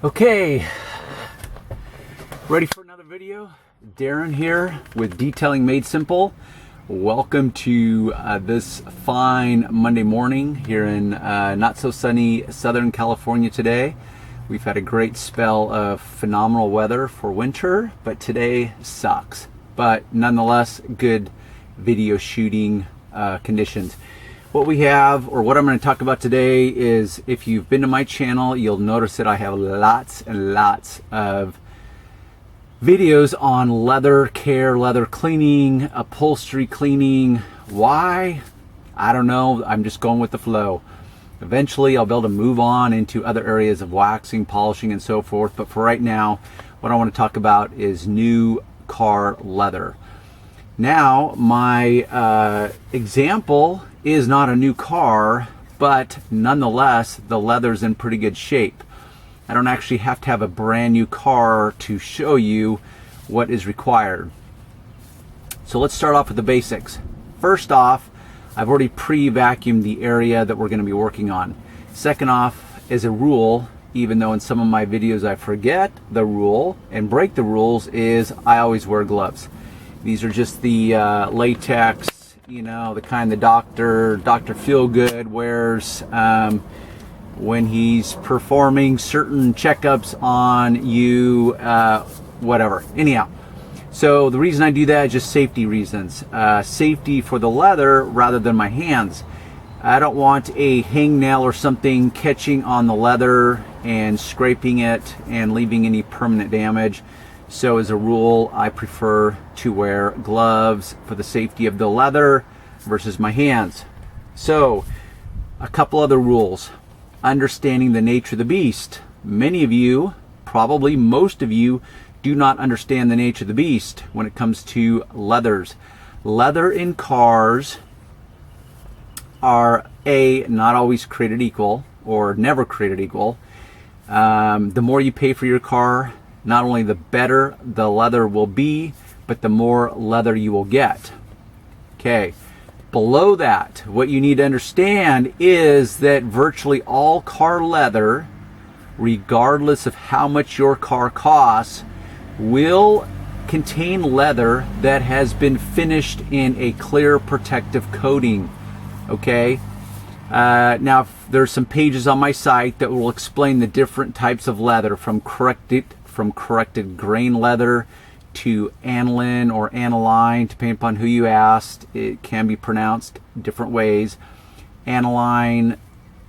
Okay, ready for another video? Darren here with Detailing Made Simple. Welcome to this fine Monday morning here in not so sunny Southern California today. We've had a great spell of phenomenal weather for winter, but today sucks. But nonetheless, good video shooting conditions. What we have, or what I'm going to talk about today, is if you've been to my channel, you'll notice that I have lots and lots of videos on leather care, leather cleaning, upholstery cleaning. Why? I don't know. I'm just going with the flow. Eventually, I'll be able to move on into other areas of waxing, polishing, and so forth. But for right now, what I want to talk about is new car leather. Now, my example is not a new car, but nonetheless, the leather's in pretty good shape. I don't actually have to have a brand new car to show you what is required. So let's start off with the basics. First off, I've already pre-vacuumed the area that we're going to be working on. Second off, as a rule, even though in some of my videos I forget the rule and break the rules, is I always wear gloves. These are just the latex, you know, the kind the Dr. Feelgood wears when he's performing certain checkups on you, whatever. Anyhow, so the reason I do that is just safety reasons. Safety for the leather rather than my hands. I don't want a hangnail or something catching on the leather and scraping it and leaving any permanent damage. So as a rule, I prefer to wear gloves for the safety of the leather versus my hands. So a couple other rules. Understanding the nature of the beast. Many of you, probably most of you, do not understand the nature of the beast when it comes to leathers. Leather in cars are not always created equal, or never created equal. The more you pay for your car, not only the better the leather will be, but the more leather you will get. Okay. Below that, what you need to understand is that virtually all car leather, regardless of how much your car costs, will contain leather that has been finished in a clear protective coating. Okay? Now, there's some pages on my site that will explain the different types of leather, from corrected grain leather to aniline or aniline, depending upon who you asked. It can be pronounced different ways. Aniline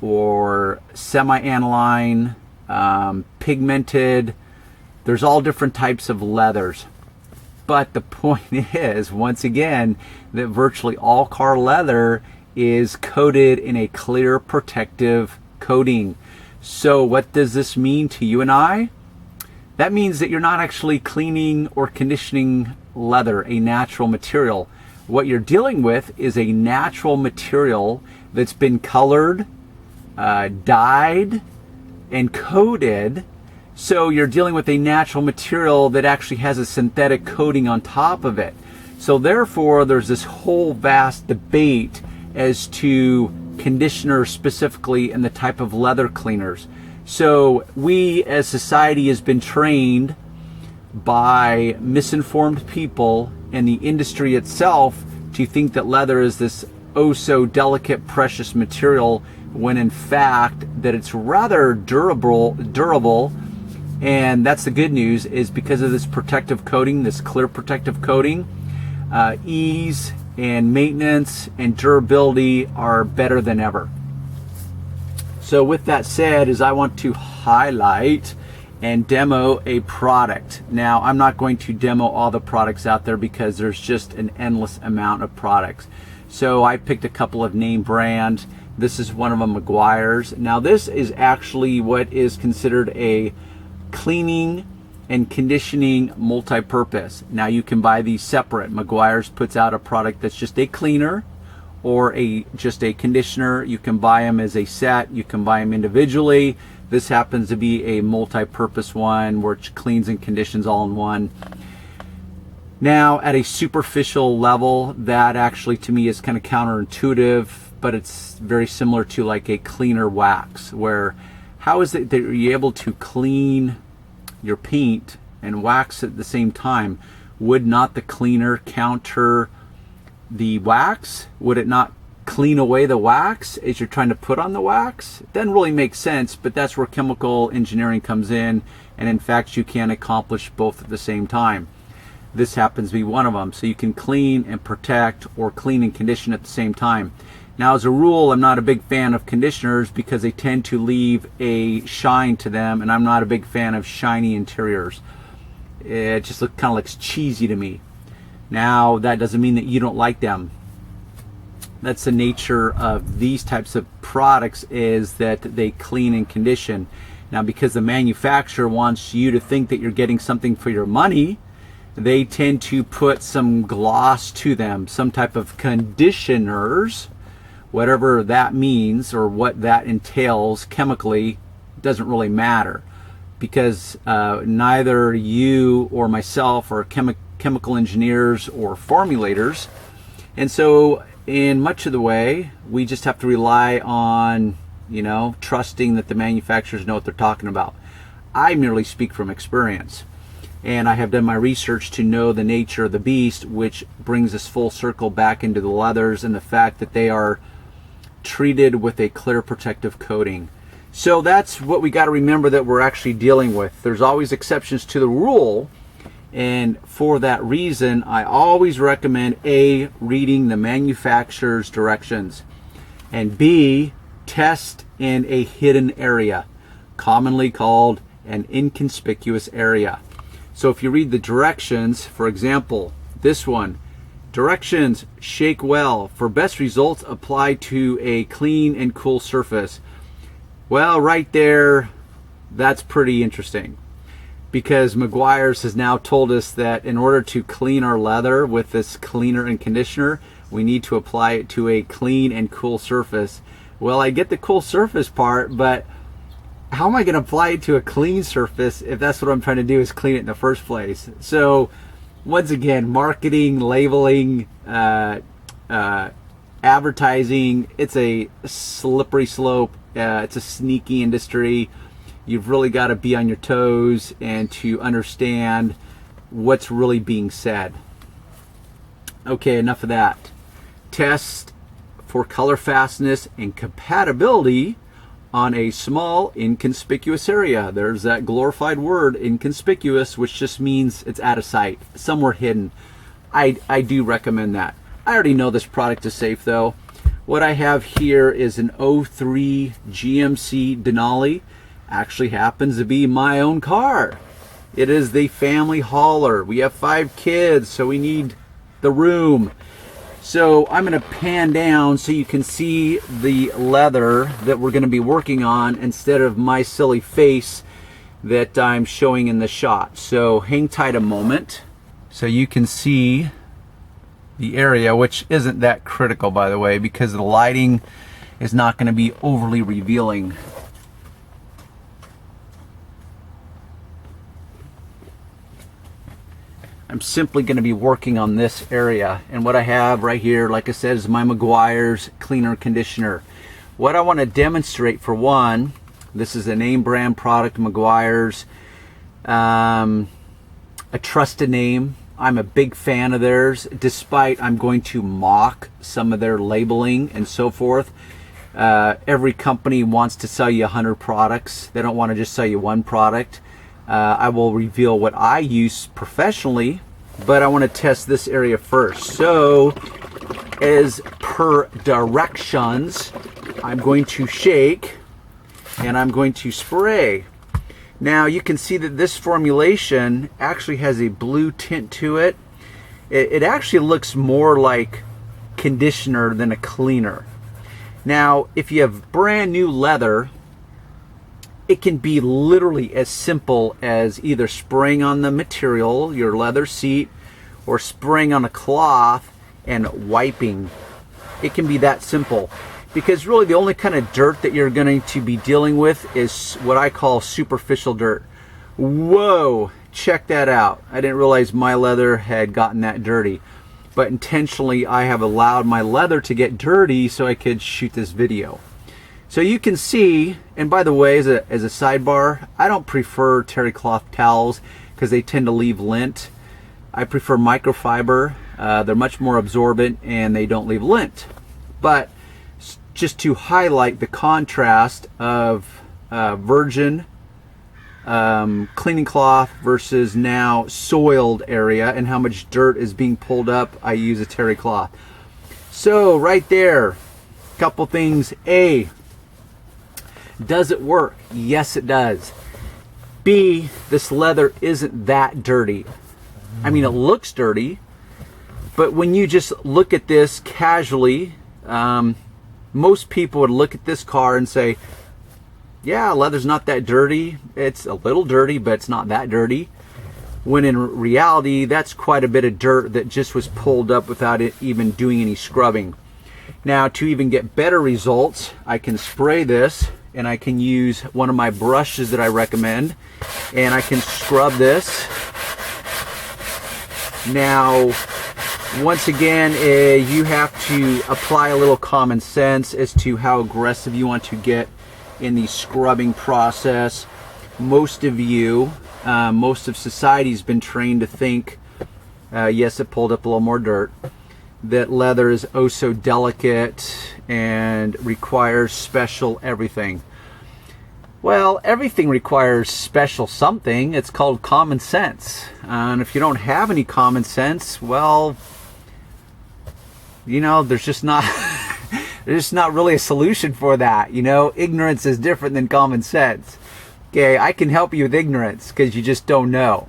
or semi-aniline, pigmented. There's all different types of leathers. But the point is, once again, that virtually all car leather is coated in a clear protective coating. So what does this mean to you and I? That means that you're not actually cleaning or conditioning leather, a natural material. What you're dealing with is a natural material that's been colored, dyed, and coated. So you're dealing with a natural material that actually has a synthetic coating on top of it. So therefore, there's this whole vast debate as to conditioners specifically and the type of leather cleaners. So we as society has been trained by misinformed people and the industry itself to think that leather is this oh so delicate, precious material, when in fact that it's rather durable. And that's the good news, is because of this protective coating, this clear protective coating, ease and maintenance and durability are better than ever. So with that said, is I want to highlight and demo a product. Now, I'm not going to demo all the products out there because there's just an endless amount of products. So I picked a couple of name brands. This is one of them, Meguiars. Now this is actually what is considered a cleaning and conditioning multi-purpose. Now you can buy these separate. Meguiars puts out a product that's just a cleaner or just a conditioner. You can buy them as a set, you can buy them individually. This happens to be a multi-purpose one which cleans and conditions all in one. Now at a superficial level, that actually to me is kind of counterintuitive, but it's very similar to like a cleaner wax, where how is it that you're able to clean your paint and wax at the same time? Would not the cleaner counter the wax? Would it not clean away the wax as you're trying to put on the wax? It doesn't really make sense, but that's where chemical engineering comes in, and in fact you can accomplish both at the same time. This happens to be one of them. So you can clean and protect, or clean and condition at the same time. Now, as a rule, I'm not a big fan of conditioners because they tend to leave a shine to them, and I'm not a big fan of shiny interiors. It just kind of looks cheesy to me. Now, that doesn't mean that you don't like them. That's the nature of these types of products, is that they clean and condition. Now, because the manufacturer wants you to think that you're getting something for your money, they tend to put some gloss to them, some type of conditioners, whatever that means or what that entails chemically, doesn't really matter, because neither you or myself are chemical engineers or formulators. And so in much of the way, we just have to rely on, trusting that the manufacturers know what they're talking about. I merely speak from experience, and I have done my research to know the nature of the beast, which brings us full circle back into the leathers and the fact that they are treated with a clear protective coating. So that's what we got to remember that we're actually dealing with. There's always exceptions to the rule. And for that reason, I always recommend A, reading the manufacturer's directions, and B, test in a hidden area, commonly called an inconspicuous area. So if you read the directions, for example, this one, directions: shake well. For best results, apply to a clean and cool surface. Well, right there, that's pretty interesting, because Meguiars has now told us that in order to clean our leather with this cleaner and conditioner, we need to apply it to a clean and cool surface. Well, I get the cool surface part, but how am I going to apply it to a clean surface if that's what I'm trying to do, is clean it in the first place? So once again, marketing, labeling, advertising, it's a slippery slope. It's a sneaky industry. You've really got to be on your toes and to understand what's really being said. Okay, enough of that. Test for color fastness and compatibility on a small, inconspicuous area. There's that glorified word, inconspicuous, which just means it's out of sight, somewhere hidden. I do recommend that. I already know this product is safe though. What I have here is an 03 GMC Denali. Actually happens to be my own car. It is the family hauler. We have 5 kids, so we need the room. So I'm going to pan down so you can see the leather that we're going to be working on instead of my silly face that I'm showing in the shot. So hang tight a moment so you can see the area, which isn't that critical, by the way, because the lighting is not going to be overly revealing. I'm simply going to be working on this area, and what I have right here, like I said, is my Meguiar's cleaner conditioner. What I want to demonstrate, for one, this is a name brand product, Meguiar's, a trusted name. I'm a big fan of theirs, despite I'm going to mock some of their labeling and so forth. Every company wants to sell you 100 products. They don't want to just sell you one product. I will reveal what I use professionally, but I want to test this area first. So, as per directions, I'm going to shake and I'm going to spray. Now you can see that this formulation actually has a blue tint to it. It actually looks more like conditioner than a cleaner. Now, if you have brand new leather, it can be literally as simple as either spraying on the material, your leather seat, or spraying on a cloth and wiping. It can be that simple, because really the only kind of dirt that you're going to be dealing with is what I call superficial dirt. Whoa, check that out. I didn't realize my leather had gotten that dirty, but intentionally I have allowed my leather to get dirty so I could shoot this video. So you can see, and by the way, as a sidebar, I don't prefer terry cloth towels because they tend to leave lint. I prefer microfiber. They're much more absorbent and they don't leave lint. But just to highlight the contrast of virgin cleaning cloth versus now soiled area and how much dirt is being pulled up, I use a terry cloth. So right there, couple things. A, does it work? Yes, it does. B, this leather isn't that dirty. I mean, it looks dirty, but when you just look at this casually, most people would look at this car and say, yeah, leather's not that dirty. It's a little dirty, but it's not that dirty. When in reality, that's quite a bit of dirt that just was pulled up without it even doing any scrubbing. Now, to even get better results, I can spray this and I can use one of my brushes that I recommend, and I can scrub this. Now, once again, you have to apply a little common sense as to how aggressive you want to get in the scrubbing process. Most of you, most of society's been trained to think, yes, it pulled up a little more dirt, that leather is oh so delicate and requires special everything. Well, everything requires special something. It's called common sense. And if you don't have any common sense, well, you know, there's just not there's just not really a solution for that. You know, ignorance is different than common sense. Okay, I can help you with ignorance because you just don't know.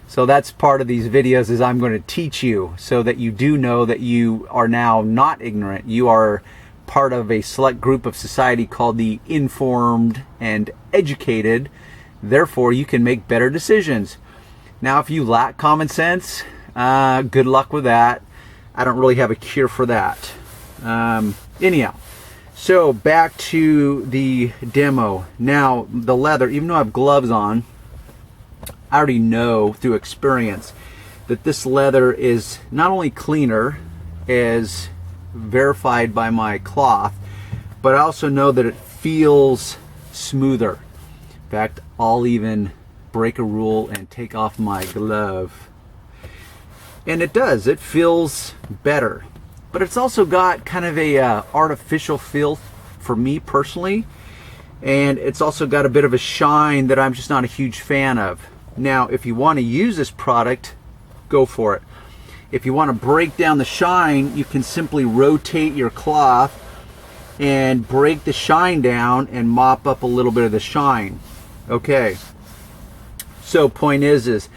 So that's part of these videos, is I'm going to teach you so that you do know that you are now not ignorant. You are part of a select group of society called the informed and educated. Therefore, you can make better decisions. Now, if you lack common sense, good luck with that. I don't really have a cure for that. Anyhow, so back to the demo. Now, the leather, even though I have gloves on, I already know through experience that this leather is not only cleaner, as verified by my cloth, but I also know that it feels smoother. In fact, I'll even break a rule and take off my glove. And it does, it feels better. But it's also got kind of a artificial feel for me personally. And it's also got a bit of a shine that I'm just not a huge fan of. Now, if you want to use this product, go for it. If you want to break down the shine, you can simply rotate your cloth and break the shine down and mop up a little bit of the shine. Okay. So point is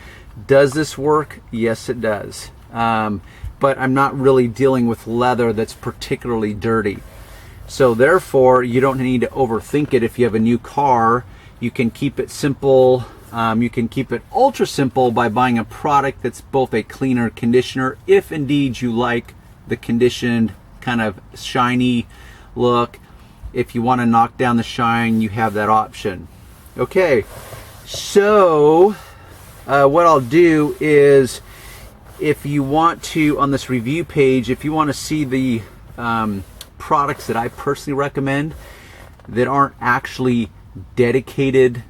does this work? Yes, it does. But I'm not really dealing with leather that's particularly dirty. So therefore, you don't need to overthink it. If you have a new car, you can keep it simple. You can keep it ultra simple by buying a product that's both a cleaner conditioner, if indeed you like the conditioned kind of shiny look. If you want to knock down the shine, you have that option. Okay, so what I'll do is, if you want to, on this review page, if you want to see the products that I personally recommend that aren't actually dedicated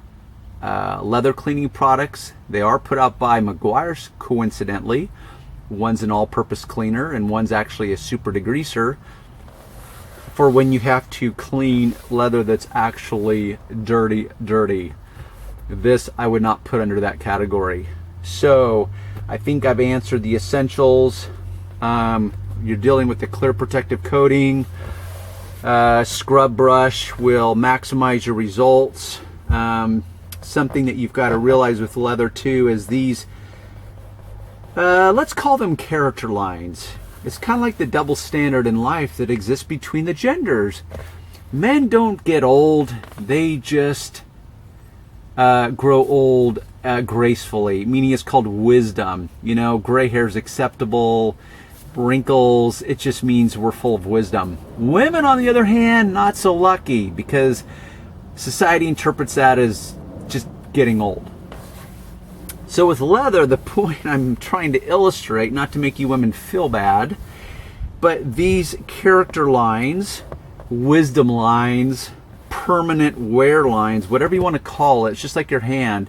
leather cleaning products, they are put out by Meguiars, coincidentally. One's an all-purpose cleaner and one's actually a super degreaser for when you have to clean leather that's actually dirty. This I would not put under that category. So I think I've answered the essentials. You're dealing with the clear protective coating. Scrub brush will maximize your results. Something that you've got to realize with leather too is these, let's call them character lines. It's kind of like the double standard in life that exists between the genders. Men don't get old, they just grow old gracefully, meaning it's called wisdom. You know, gray hair is acceptable, wrinkles, it just means we're full of wisdom. Women, on the other hand, not so lucky, because society interprets that as just getting old. So with leather, the point I'm trying to illustrate, not to make you women feel bad, but these character lines, wisdom lines, permanent wear lines, whatever you want to call it. It's just like your hand.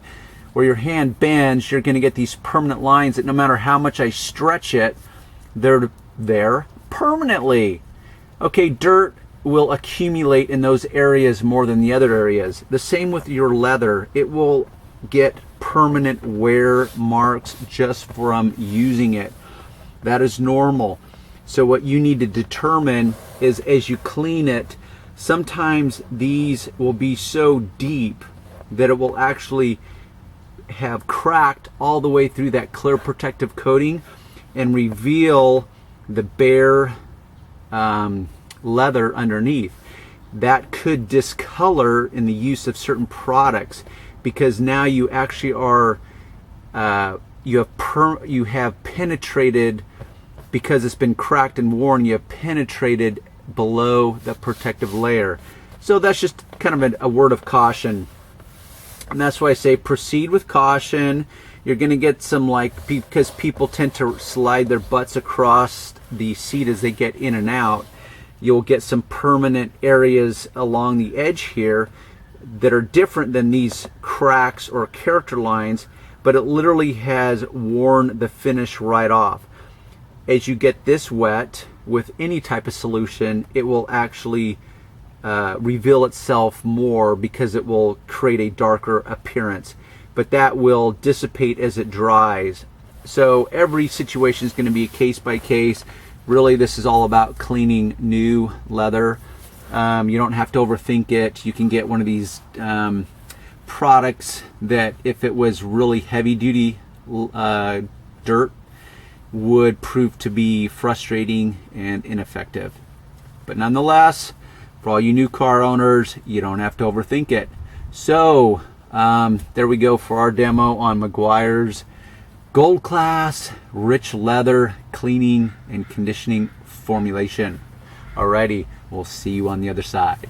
Where your hand bends, you're going to get these permanent lines that no matter how much I stretch it, they're there permanently. Okay, dirt will accumulate in those areas more than the other areas. The same with your leather. It will get permanent wear marks just from using it. That is normal. So what you need to determine is, as you clean it, sometimes these will be so deep that it will actually have cracked all the way through that clear protective coating and reveal the bare leather underneath. That could discolor in the use of certain products, because now you actually are you have penetrated, because it's been cracked and worn, you have penetrated below the protective layer. So that's just kind of a word of caution. And that's why I say proceed with caution. You're going to get some, like, because people tend to slide their butts across the seat as they get in and out, you'll get some permanent areas along the edge here that are different than these cracks or character lines, but it literally has worn the finish right off. As you get this wet with any type of solution, it will actually reveal itself more, because it will create a darker appearance, but that will dissipate as it dries. So every situation is going to be a case by case. Really, this is all about cleaning new leather. You don't have to overthink it. You can get one of these products that, if it was really heavy duty dirt, would prove to be frustrating and ineffective. But nonetheless, for all you new car owners, you don't have to overthink it. So there we go for our demo on Meguiar's Gold Class Rich Leather Cleaning and Conditioning Formulation. Alrighty, we'll see you on the other side.